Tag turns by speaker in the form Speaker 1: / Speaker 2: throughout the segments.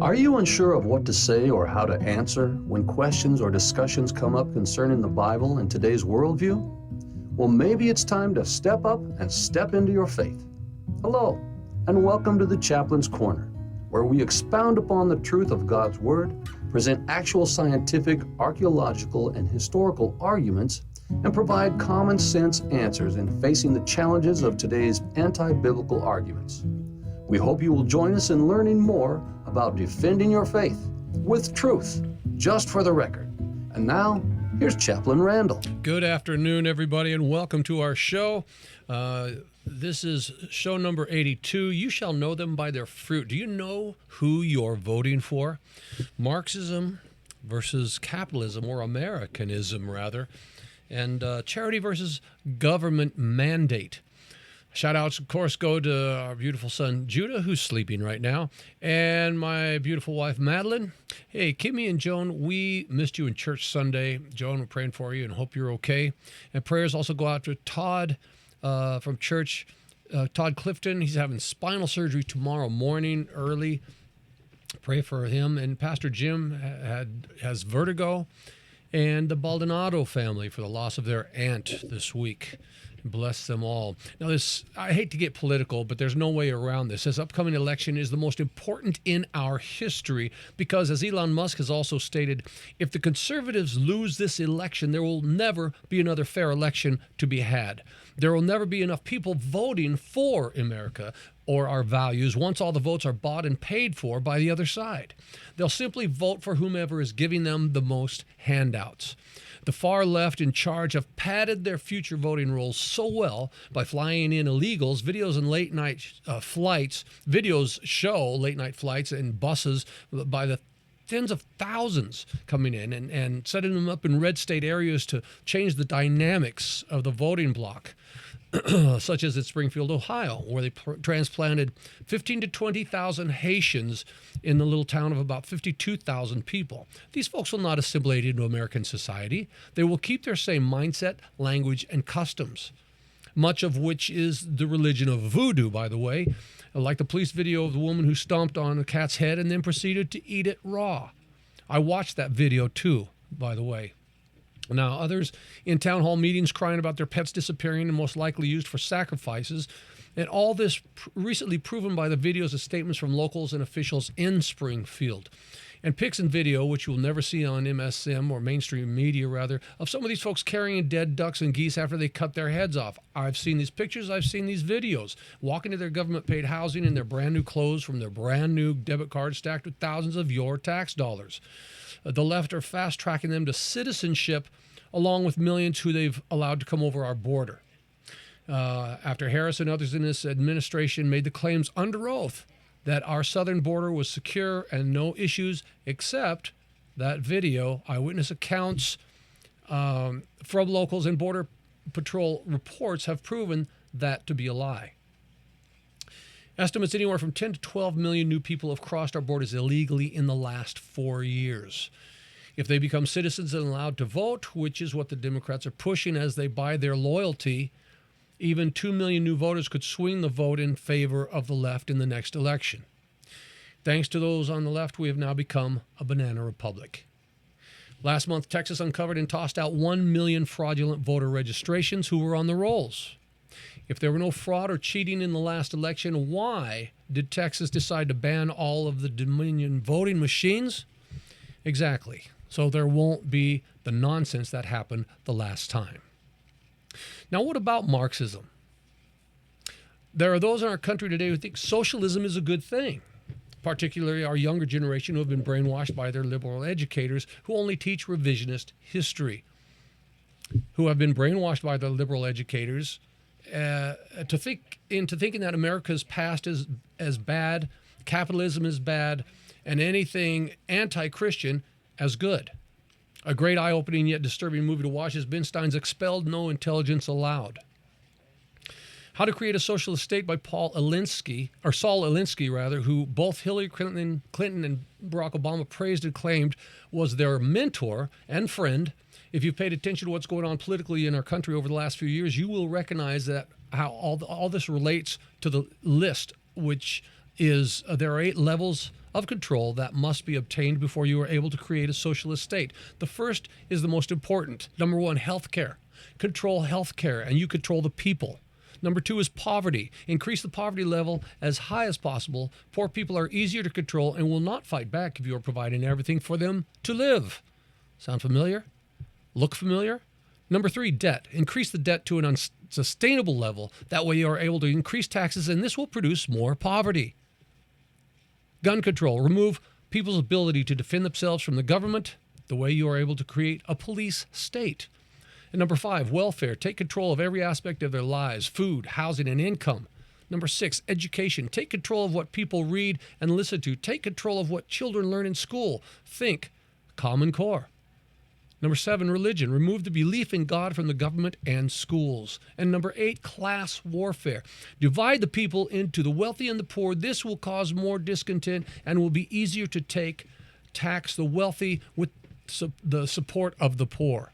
Speaker 1: Are you unsure of what to say or how to answer when questions or discussions come up concerning the Bible and today's worldview? Well, maybe it's time to step up and step into your faith. Hello, and welcome to the Chaplain's Corner, where we expound upon the truth of God's Word, present actual scientific, archaeological, and historical arguments, and provide common sense answers in facing the challenges of today's anti-biblical arguments. We hope you will join us in learning more about defending your faith with truth, just for the record. And now, here's Chaplain Randall.
Speaker 2: Good afternoon, everybody, and welcome to our show. This is show number 82. You shall know them by their fruit. Do you know who you're voting for? Marxism versus capitalism, or Americanism, rather, and charity versus government mandate. Shout-outs, of course, go to our beautiful son, Judah, who's sleeping right now, and my beautiful wife, Madeline. Hey, Kimmy and Joan, we missed you in church Sunday. Joan, we're praying for you and hope you're okay. And prayers also go out to Todd from church, Todd Clifton. He's having spinal surgery tomorrow morning early. Pray for him. And Pastor Jim has vertigo. And the Baldonado family for the loss of their aunt this week. Bless them all. Now, I hate to get political, but there's no way around this. This upcoming election is the most important in our history because, as Elon Musk has also stated, if the conservatives lose this election, there will never be another fair election to be had. There will never be enough people voting for America or our values once all the votes are bought and paid for by the other side. They'll simply vote for whomever is giving them the most handouts. The far left in charge have padded their future voting rolls so well by flying in illegals. Videos show late-night flights and buses by the tens of thousands coming in and setting them up in red state areas to change the dynamics of the voting block. Such as at Springfield, Ohio, where they transplanted 15 to 20,000 Haitians in the little town of about 52,000 people. These folks will not assimilate into American society. They will keep their same mindset, language, and customs, much of which is the religion of voodoo, by the way, like the police video of the woman who stomped on a cat's head and then proceeded to eat it raw. I watched that video too, by the way. Now, others in town hall meetings crying about their pets disappearing and most likely used for sacrifices. And all this recently proven by the videos and statements from locals and officials in Springfield. And pics and video, which you'll never see on MSM or mainstream media, rather, of some of these folks carrying dead ducks and geese after they cut their heads off. I've seen these pictures. I've seen these videos. Walking to their government-paid housing in their brand-new clothes from their brand-new debit cards stacked with thousands of your tax dollars. The left are fast-tracking them to citizenship along with millions who they've allowed to come over our border. After Harris and others in this administration made the claims under oath that our southern border was secure and no issues, except that video, eyewitness accounts from locals and Border Patrol reports have proven that to be a lie. Estimates anywhere from 10 to 12 million new people have crossed our borders illegally in the last 4 years. If they become citizens and allowed to vote, which is what the Democrats are pushing as they buy their loyalty, even 2 million new voters could swing the vote in favor of the left in the next election. Thanks to those on the left, we have now become a banana republic. Last month, Texas uncovered and tossed out 1 million fraudulent voter registrations who were on the rolls. If there were no fraud or cheating in the last election, why did Texas decide to ban all of the Dominion voting machines? Exactly. So there won't be the nonsense that happened the last time. Now, what about Marxism? There are those in our country today who think socialism is a good thing, particularly our younger generation who have been brainwashed by their liberal educators who only teach revisionist history, who have been brainwashed by the liberal educators into thinking that America's past is as bad, capitalism is bad, and anything anti-Christian as good. A great eye-opening yet disturbing movie to watch is Ben Stein's Expelled, No Intelligence Allowed. How to Create a Socialist State by Saul Alinsky, who both Hillary Clinton and Barack Obama praised and claimed was their mentor and friend. If you've paid attention to what's going on politically in our country over the last few years, you will recognize that how all this relates to the list, which is there are 8 levels of control that must be obtained before you are able to create a socialist state. The first is the most important. Number one, healthcare. Control healthcare, and you control the people. Number two is poverty. Increase the poverty level as high as possible. Poor people are easier to control and will not fight back if you are providing everything for them to live. Sound familiar? Look familiar? Number three, debt. Increase the debt to an unsustainable level. That way you are able to increase taxes, and this will produce more poverty. Gun control. Remove people's ability to defend themselves from the government, the way you are able to create a police state. And number five, welfare. Take control of every aspect of their lives, food, housing, and income. Number six, education. Take control of what people read and listen to. Take control of what children learn in school. Think Common Core. Number seven, religion. Remove the belief in God from the government and schools. And number eight, class warfare. Divide the people into the wealthy and the poor. This will cause more discontent and will be easier to tax the wealthy with the support of the poor.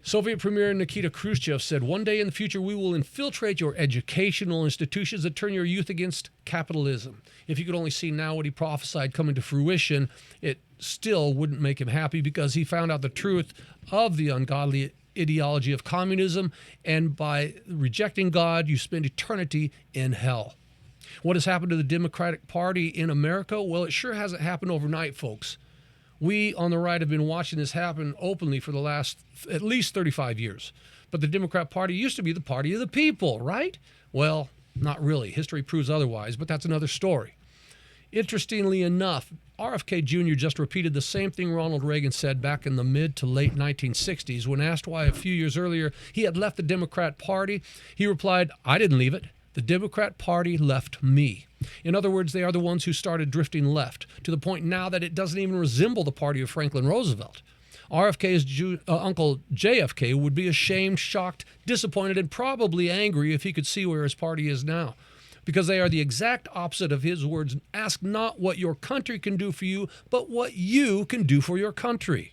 Speaker 2: Soviet Premier Nikita Khrushchev said, "One day in the future, we will infiltrate your educational institutions and turn your youth against capitalism." If you could only see now what he prophesied coming to fruition, it still wouldn't make him happy, because he found out the truth of the ungodly ideology of communism, and by rejecting God, you spend eternity in hell. What has happened to the Democratic Party in America? Well, it sure hasn't happened overnight, folks. We on the right have been watching this happen openly for the last at least 35 years. But the Democrat Party used to be the party of the people, right? Well, not really. History proves otherwise, but that's another story. Interestingly enough, RFK Jr. just repeated the same thing Ronald Reagan said back in the mid to late 1960s. When asked why a few years earlier he had left the Democrat Party, he replied, "I didn't leave it. The Democrat Party left me." In other words, they are the ones who started drifting left, to the point now that it doesn't even resemble the party of Franklin Roosevelt. RFK's Uncle JFK would be ashamed, shocked, disappointed, and probably angry if he could see where his party is now, because they are the exact opposite of his words. Ask not what your country can do for you, but what you can do for your country.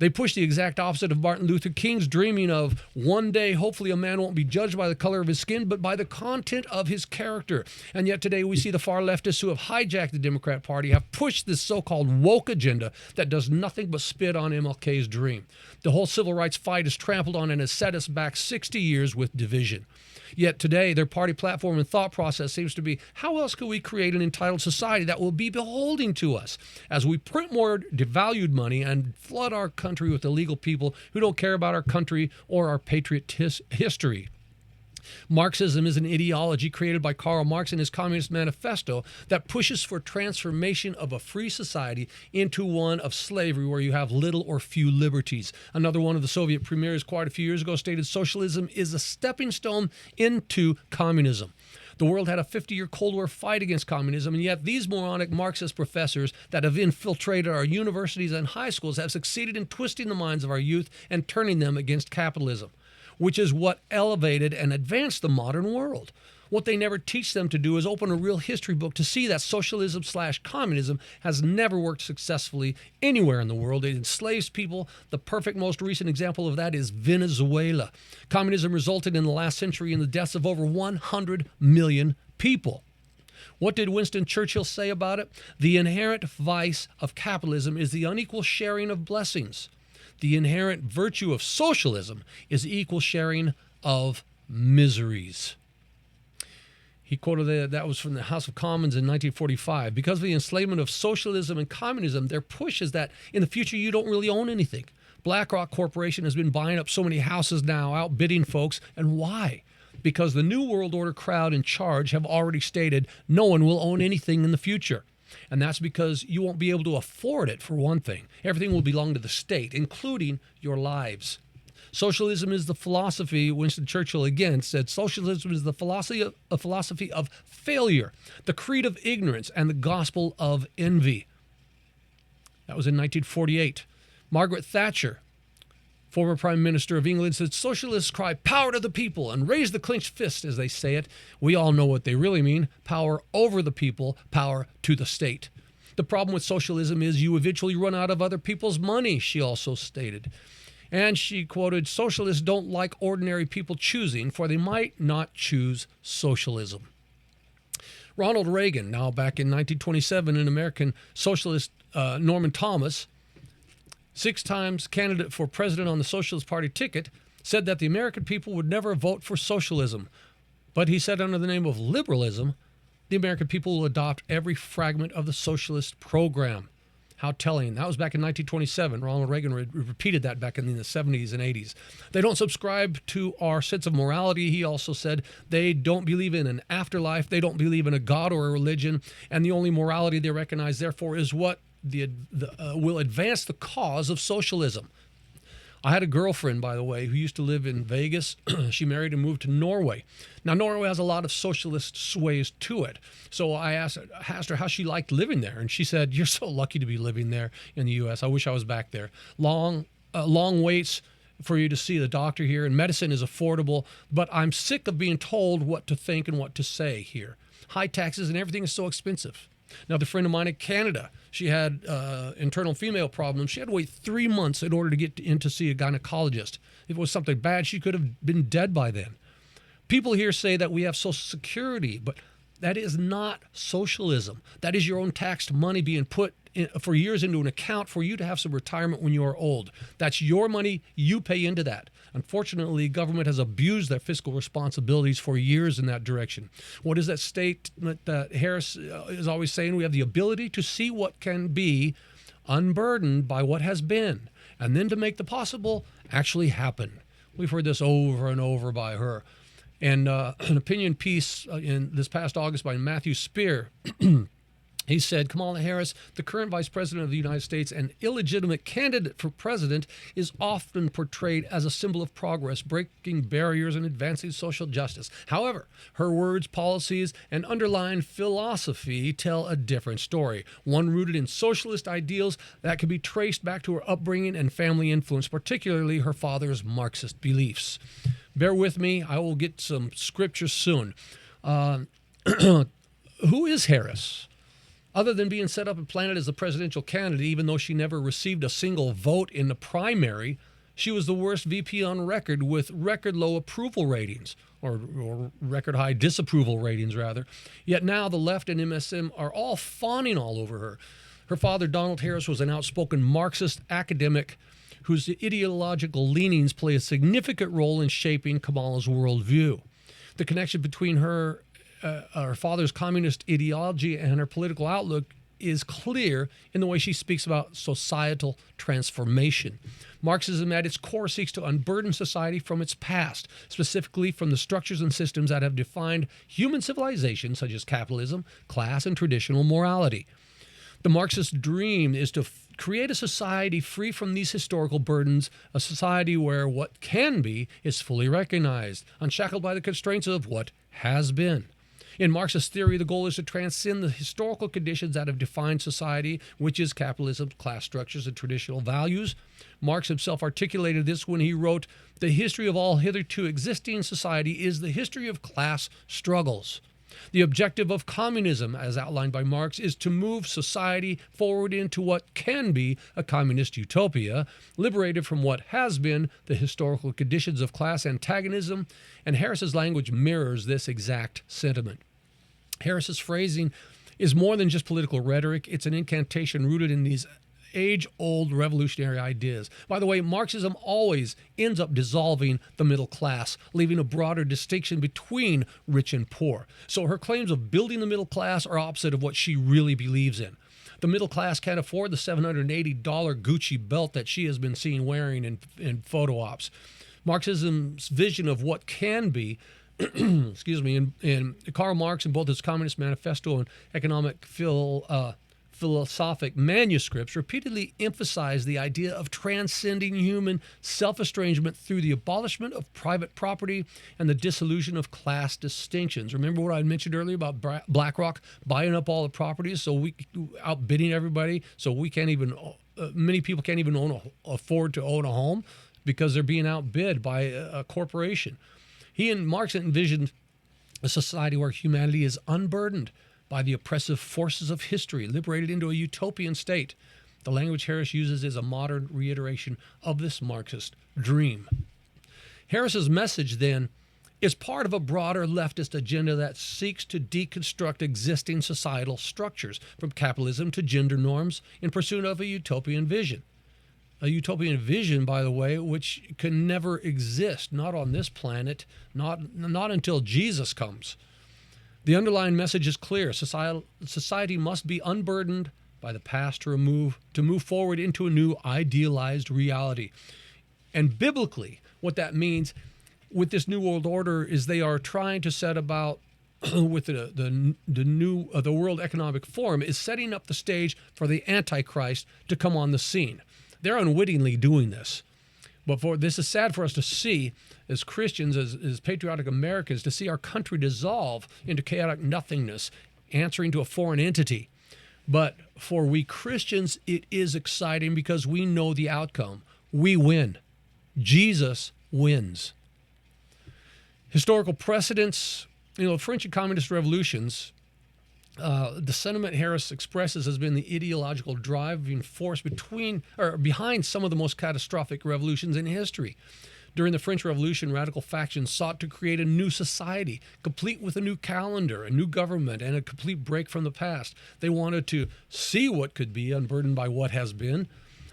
Speaker 2: They push the exact opposite of Martin Luther King's dreaming of one day, hopefully, a man won't be judged by the color of his skin, but by the content of his character. And yet today we see the far leftists who have hijacked the Democrat Party have pushed this so-called woke agenda that does nothing but spit on MLK's dream. The whole civil rights fight is trampled on and has set us back 60 years with division. Yet today, their party platform and thought process seems to be, how else can we create an entitled society that will be beholding to us as we print more devalued money and flood our country with illegal people who don't care about our country or our patriot history? Marxism is an ideology created by Karl Marx in his Communist Manifesto that pushes for transformation of a free society into one of slavery, where you have little or few liberties. Another one of the Soviet premiers quite a few years ago stated socialism is a stepping stone into communism. The world had a 50-year Cold War fight against communism, and yet these moronic Marxist professors that have infiltrated our universities and high schools have succeeded in twisting the minds of our youth and turning them against capitalism, which is what elevated and advanced the modern world. What they never teach them to do is open a real history book to see that socialism/communism has never worked successfully anywhere in the world. It enslaves people. The perfect, most recent example of that is Venezuela. Communism resulted in the last century in the deaths of over 100 million people. What did Winston Churchill say about it? The inherent vice of capitalism is the unequal sharing of blessings. The inherent virtue of socialism is equal sharing of miseries. He quoted that was from the House of Commons in 1945. Because of the enslavement of socialism and communism, their push is that in the future you don't really own anything. BlackRock Corporation has been buying up so many houses now, outbidding folks. And why? Because the New World Order crowd in charge have already stated no one will own anything in the future. And that's because you won't be able to afford it, for one thing. Everything will belong to the state, including your lives. Socialism is the philosophy, Winston Churchill again said, socialism is the philosophy of failure, the creed of ignorance, and the gospel of envy. That was in 1948. Margaret Thatcher, former Prime Minister of England, said, socialists cry power to the people and raise the clenched fist as they say it. We all know what they really mean: power over the people, power to the state. The problem with socialism is you eventually run out of other people's money, she also stated. And she quoted, socialists don't like ordinary people choosing, for they might not choose socialism. Ronald Reagan, now back in 1927, an American socialist, Norman Thomas, 6 times candidate for president on the Socialist Party ticket, said that the American people would never vote for socialism. But he said under the name of liberalism, the American people will adopt every fragment of the socialist program. How telling. That was back in 1927. Ronald Reagan repeated that back in the 70s and 80s. They don't subscribe to our sense of morality, he also said. They don't believe in an afterlife. They don't believe in a God or a religion. And the only morality they recognize, therefore, is what will advance the cause of socialism. I had a girlfriend, by the way, who used to live in Vegas. She married and moved to Norway. Now, Norway has a lot of socialist sways to it. So I asked her how she liked living there. And she said, "You're so lucky to be living there in the U.S. I wish I was back there. Long waits for you to see the doctor here, and medicine is affordable. But I'm sick of being told what to think and what to say here. High taxes and everything is so expensive." Another friend of mine in Canada, she had internal female problems. She had to wait 3 months in order to get in to see a gynecologist. If it was something bad, she could have been dead by then. People here say that we have Social Security, but that is not socialism. That is your own taxed money being put for years into an account for you to have some retirement when you are old. That's your money. You pay into that. Unfortunately, government has abused their fiscal responsibilities for years in that direction. What is that statement that Harris is always saying? We have the ability to see what can be unburdened by what has been, and then to make the possible actually happen. We've heard this over and over by her. And an opinion piece in this past August by Matthew Spear, he said, Kamala Harris, the current vice president of the United States and illegitimate candidate for president, is often portrayed as a symbol of progress, breaking barriers and advancing social justice. However, her words, policies, and underlying philosophy tell a different story, one rooted in socialist ideals that can be traced back to her upbringing and family influence, particularly her father's Marxist beliefs. Bear with me. I will get some scripture soon. Who is Harris? Other than being set up and planted as a presidential candidate, even though she never received a single vote in the primary, she was the worst VP on record with record low approval ratings, or record high disapproval ratings, rather. Yet now the left and MSM are all fawning all over her. Her father, Donald Harris, was an outspoken Marxist academic whose ideological leanings play a significant role in shaping Kamala's worldview. The connection between her father's communist ideology and her political outlook is clear in the way she speaks about societal transformation. Marxism at its core seeks to unburden society from its past, specifically from the structures and systems that have defined human civilization, such as capitalism, class, and traditional morality. The Marxist dream is to create a society free from these historical burdens, a society where what can be is fully recognized, unshackled by the constraints of what has been. In Marxist theory, the goal is to transcend the historical conditions that have defined society, which is capitalism, class structures, and traditional values. Marx himself articulated this when he wrote, "The history of all hitherto existing society is the history of class struggles." The objective of communism, as outlined by Marx, is to move society forward into what can be a communist utopia, liberated from what has been the historical conditions of class antagonism, and Harris's language mirrors this exact sentiment. Harris's phrasing is more than just political rhetoric. It's an incantation rooted in these age-old revolutionary ideas. By the way, Marxism always ends up dissolving the middle class, leaving a broader distinction between rich and poor. So her claims of building the middle class are opposite of what she really believes in. The middle class can't afford the $780 Gucci belt that she has been seen wearing in photo ops. Marxism's vision of what can be excuse me, in Karl Marx, in both his Communist Manifesto and economic philosophic manuscripts, repeatedly emphasized the idea of transcending human self-estrangement through the abolishment of private property and the dissolution of class distinctions. Remember what I mentioned earlier about BlackRock buying up all the properties, so we outbidding everybody, so we can't even, many people can't even afford to own a home because they're being outbid by a corporation. He and Marx envisioned a society where humanity is unburdened by the oppressive forces of history, liberated into a utopian state. The language Harris uses is a modern reiteration of this Marxist dream. Harris's message, then, is part of a broader leftist agenda that seeks to deconstruct existing societal structures, from capitalism to gender norms, in pursuit of a utopian vision. A utopian vision, by the way, which can never exist, not on this planet, not until Jesus comes. The underlying message is clear. Society must be unburdened by the past to move forward into a new idealized reality. And biblically, what that means with this New World Order is they are trying to set about with the World Economic Forum is setting up the stage for the Antichrist to come on the scene. They're unwittingly doing this. But this is sad for us to see as Christians, as patriotic Americans, to see our country dissolve into chaotic nothingness, answering to a foreign entity. But for we Christians, it is exciting because we know the outcome. We win. Jesus wins. Historical precedents, French and communist revolutions, the sentiment Harris expresses has been the ideological driving force behind some of the most catastrophic revolutions in history. During the French Revolution, radical factions sought to create a new society, complete with a new calendar, a new government, and a complete break from the past. They wanted to see what could be, unburdened by what has been.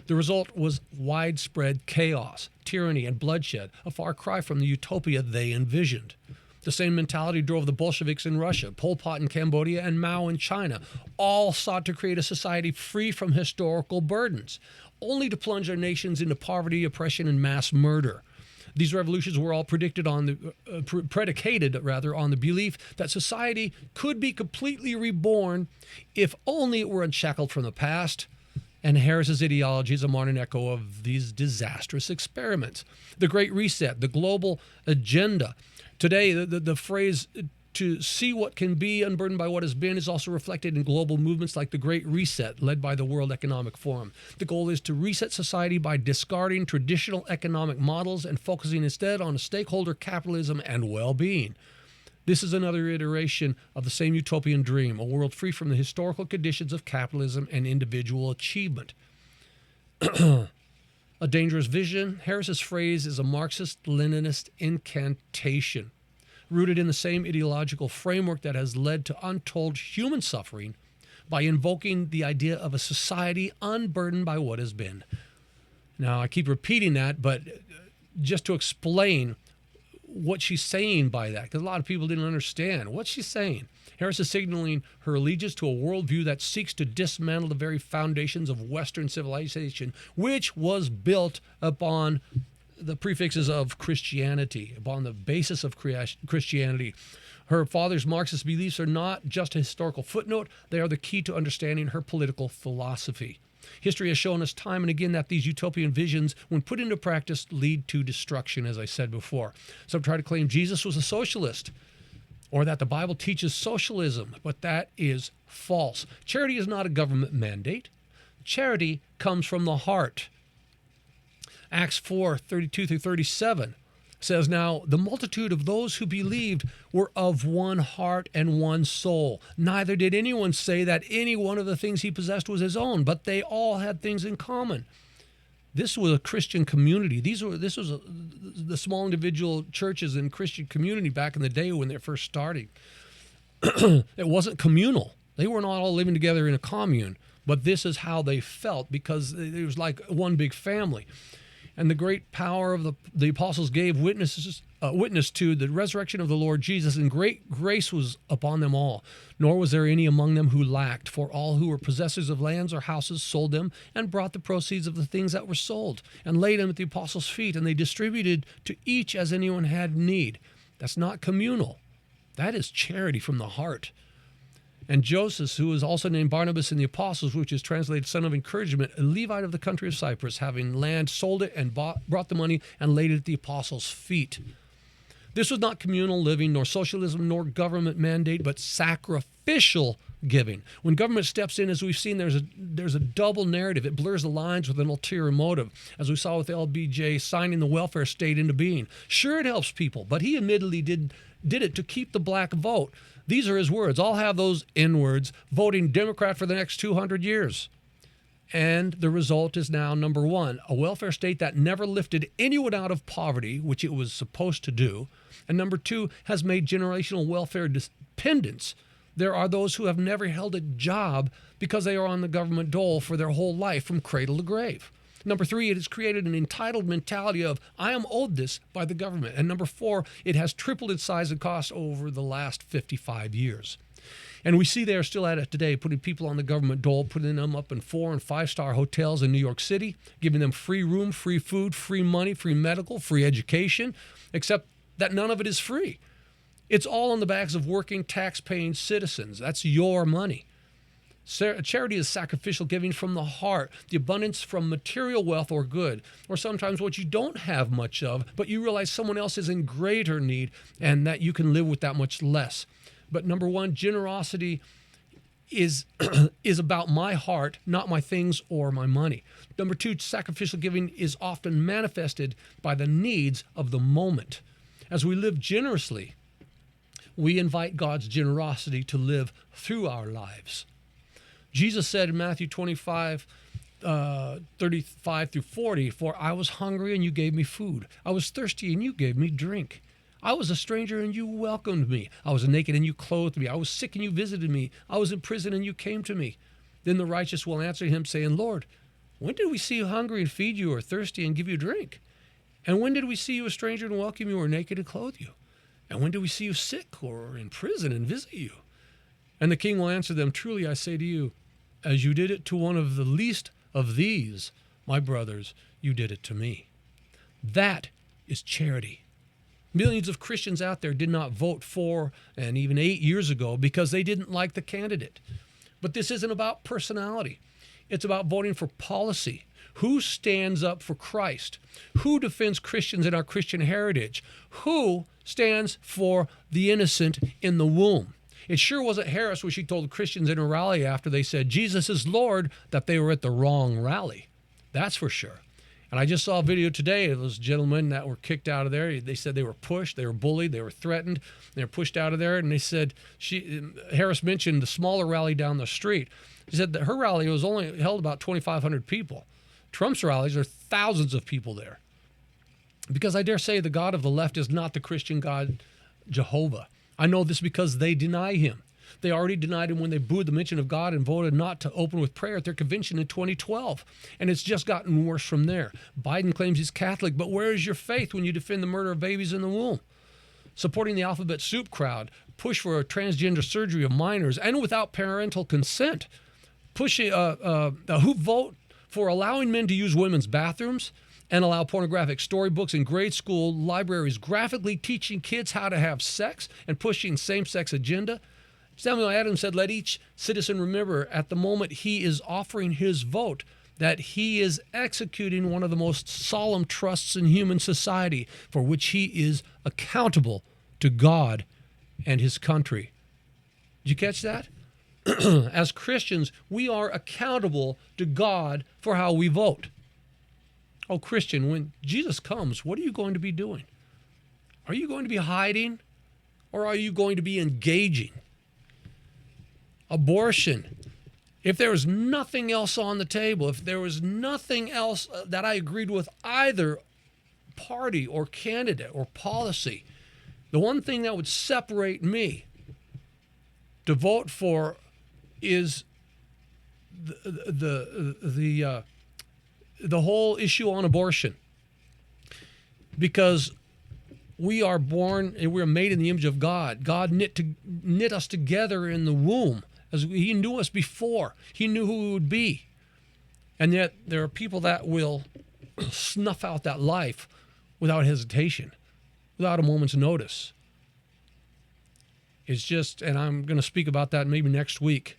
Speaker 2: The result was widespread chaos, tyranny, and bloodshed, a far cry from the utopia they envisioned. The same mentality drove the Bolsheviks in Russia, Pol Pot in Cambodia, and Mao in China. All sought to create a society free from historical burdens, only to plunge their nations into poverty, oppression, and mass murder. These revolutions were all predicated on the belief that society could be completely reborn if only it were unshackled from the past. And Harris's ideology is a modern echo of these disastrous experiments. The Great Reset, the global agenda. Today, the phrase to see what can be unburdened by what has been is also reflected in global movements like the Great Reset, led by the World Economic Forum. The goal is to reset society by discarding traditional economic models and focusing instead on stakeholder capitalism and well-being. This is another iteration of the same utopian dream, a world free from the historical conditions of capitalism and individual achievement. A dangerous vision. Harris's phrase is a Marxist-Leninist incantation, rooted in the same ideological framework that has led to untold human suffering by invoking the idea of a society unburdened by what has been. Now, I keep repeating that, but just to explain what she's saying by that, because a lot of people didn't understand what she's saying. Harris is signaling her allegiance to a worldview that seeks to dismantle the very foundations of Western civilization, which was built upon the prefixes of Christianity, upon the basis of Christianity. Her father's Marxist beliefs are not just a historical footnote, they are the key to understanding her political philosophy. History has shown us time and again that these utopian visions, when put into practice, lead to destruction, as I said before. Some try to claim Jesus was a socialist, or that the Bible teaches socialism, but that is false. Charity is not a government mandate. Charity comes from the heart. Acts 4:32-37 says, "Now the multitude of those who believed were of one heart and one soul. Neither did anyone say that any one of the things he possessed was his own, but they all had things in common." This was a Christian community. This was the small individual churches in Christian community back in the day when they're first starting. It wasn't communal. They were not all living together in a commune, but this is how they felt because it was like one big family. And the great power of the apostles gave witness to the resurrection of the Lord Jesus, and great grace was upon them all. Nor was there any among them who lacked, for all who were possessors of lands or houses sold them and brought the proceeds of the things that were sold and laid them at the apostles' feet, and they distributed to each as anyone had need. That's not communal. That is charity from the heart. And Joseph, who was also named Barnabas in the Apostles, which is translated son of encouragement, a Levite of the country of Cyprus, having land, sold it and brought the money and laid it at the apostles' feet. This was not communal living, nor socialism, nor government mandate, but sacrificial giving. When government steps in, as we've seen, there's a double narrative. It blurs the lines with an ulterior motive, as we saw with LBJ signing the welfare state into being. Sure, it helps people, but he admittedly did it to keep the black vote. These are his words. I'll have those N-words voting Democrat for the next 200 years. And the result is now, number one, a welfare state that never lifted anyone out of poverty, which it was supposed to do. And number two, has made generational welfare dependence. There are those who have never held a job because they are on the government dole for their whole life from cradle to grave. Number three, it has created an entitled mentality of, I am owed this by the government. And number four, it has tripled its size and cost over the last 55 years. And we see they are still at it today, putting people on the government dole, putting them up in 4- and 5-star hotels in New York City, giving them free room, free food, free money, free medical, free education, except that none of it is free. It's all on the backs of working, tax-paying citizens. That's your money. Charity is sacrificial giving from the heart, the abundance from material wealth or good, or sometimes what you don't have much of, but you realize someone else is in greater need and that you can live with that much less. But number one, generosity is about my heart, not my things or my money. Number two, sacrificial giving is often manifested by the needs of the moment. As we live generously, we invite God's generosity to live through our lives. Jesus said in Matthew 25, 35 through 40, for I was hungry and you gave me food. I was thirsty and you gave me drink. I was a stranger and you welcomed me. I was naked and you clothed me. I was sick and you visited me. I was in prison and you came to me. Then the righteous will answer him, saying, Lord, when did we see you hungry and feed you, or thirsty and give you drink? And when did we see you a stranger and welcome you, or naked and clothe you? And when did we see you sick or in prison and visit you? And the king will answer them, truly I say to you, as you did it to one of the least of these, my brothers, you did it to me. That is charity. Millions of Christians out there did not vote for, and even 8 years ago, because they didn't like the candidate. But this isn't about personality. It's about voting for policy. Who stands up for Christ? Who defends Christians and our Christian heritage? Who stands for the innocent in the womb? It sure wasn't Harris when she told Christians in a rally after they said, Jesus is Lord, that they were at the wrong rally. That's for sure. And I just saw a video today of those gentlemen that were kicked out of there. They said they were pushed, they were bullied, they were threatened, they were pushed out of there. And they said, Harris mentioned the smaller rally down the street. She said that her rally was only held about 2,500 people. Trump's rallies are thousands of people there. Because I dare say the God of the left is not the Christian God, Jehovah. I know this because they deny him. They already denied him when they booed the mention of God and voted not to open with prayer at their convention in 2012. And it's just gotten worse from there. Biden claims he's Catholic, but where is your faith when you defend the murder of babies in the womb? Supporting the alphabet soup crowd, push for a transgender surgery of minors, and without parental consent. Who vote for allowing men to use women's bathrooms and allow pornographic storybooks in grade school libraries, graphically teaching kids how to have sex and pushing same-sex agenda. Samuel Adams said, let each citizen remember at the moment he is offering his vote that he is executing one of the most solemn trusts in human society for which he is accountable to God and his country. Did you catch that? As Christians, we are accountable to God for how we vote. Oh, Christian, when Jesus comes, what are you going to be doing? Are you going to be hiding, or are you going to be engaging? Abortion. If there was nothing else on the table, if there was nothing else that I agreed with either party or candidate or policy, the one thing that would separate me to vote for is the whole issue on abortion. Because we are born and we're made in the image of God. God knit us together in the womb. As he knew us before. He knew who we would be. And yet there are people that will snuff out that life without hesitation, without a moment's notice. It's just, and I'm going to speak about that maybe next week,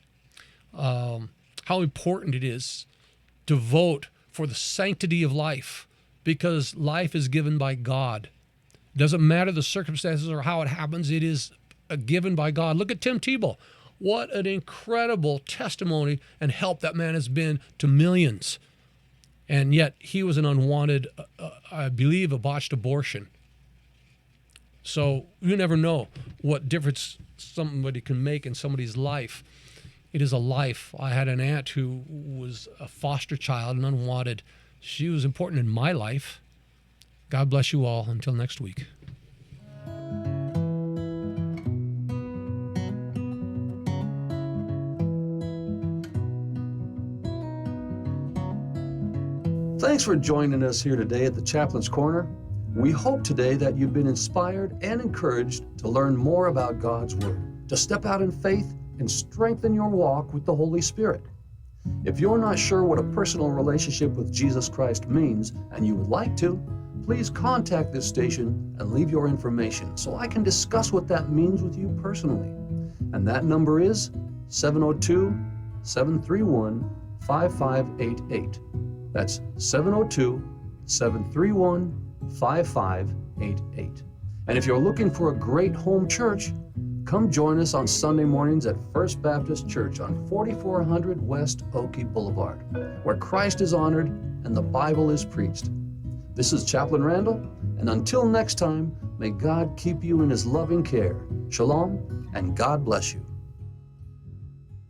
Speaker 2: how important it is to vote for the sanctity of life, because life is given by God. It doesn't matter the circumstances or how it happens. It is given by God. Look at Tim Tebow. What an incredible testimony and help that man has been to millions. And yet he was an unwanted, I believe, a botched abortion. So you never know what difference somebody can make in somebody's life. It is a life. I had an aunt who was a foster child and unwanted. She was important in my life. God bless you all. Until next week.
Speaker 1: Thanks for joining us here today at the Chaplain's Corner. We hope today that you've been inspired and encouraged to learn more about God's Word, to step out in faith and strengthen your walk with the Holy Spirit. If you're not sure what a personal relationship with Jesus Christ means and you would like to, please contact this station and leave your information so I can discuss what that means with you personally. And that number is 702-731-5588. That's 702-731-5588. And if you're looking for a great home church, come join us on Sunday mornings at First Baptist Church on 4400 West Oakey Boulevard, where Christ is honored and the Bible is preached. This is Chaplain Randall, and until next time, may God keep you in His loving care. Shalom, and God bless you.